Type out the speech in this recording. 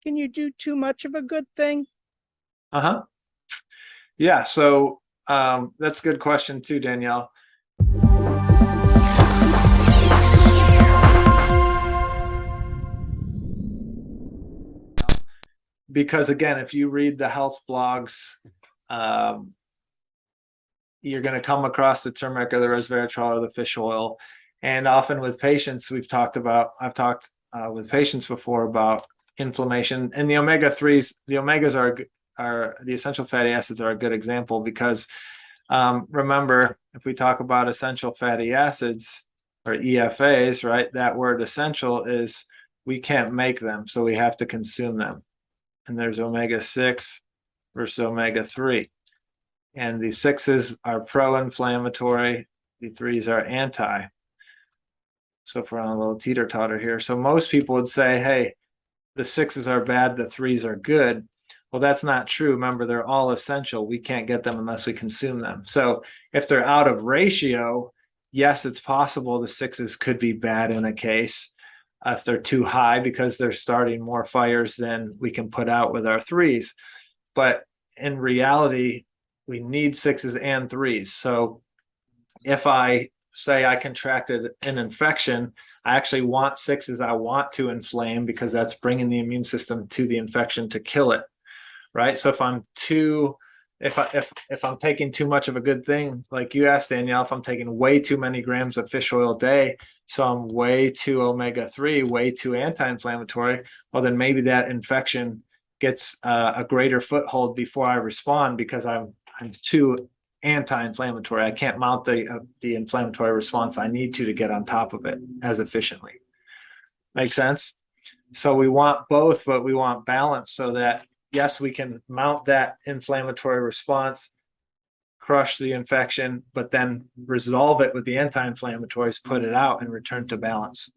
Can you do too much of a good thing? Uh-huh. Yeah, so that's a good question too, Danielle. Because again, if you read the health blogs, um, you're going to come across the turmeric or the resveratrol or the fish oil. And often with patients, I've talked with patients before about inflammation. And the omega-3s, the omegas are the essential fatty acids are a good example because remember, if we talk about essential fatty acids or EFAs, right, that word essential is we can't make them, so we have to consume them. And there's omega-6 versus omega-3. And the sixes are pro-inflammatory, the threes are anti. So if we're on a little teeter-totter here. So most people would say, hey, the sixes are bad, the threes are good. Well, that's not true. Remember, they're all essential. We can't get them unless we consume them. So if they're out of ratio, yes, it's possible the sixes could be bad in a case if they're too high because they're starting more fires than we can put out with our threes. But in reality, we need sixes and threes. So if I say I contracted an infection, I actually want sixes. I want to inflame because that's bringing the immune system to the infection to kill it, right? So if I'm taking too much of a good thing, like you asked Danielle, if I'm taking way too many grams of fish oil a day, so I'm way too omega-3, way too anti-inflammatory, well then maybe that infection gets a greater foothold before I respond because I'm too anti-inflammatory. I can't mount the inflammatory response I need to get on top of it as efficiently. Make sense? So we want both, but we want balance so that yes, we can mount that inflammatory response, crush the infection, but then resolve it with the anti-inflammatories, put it out, and return to balance.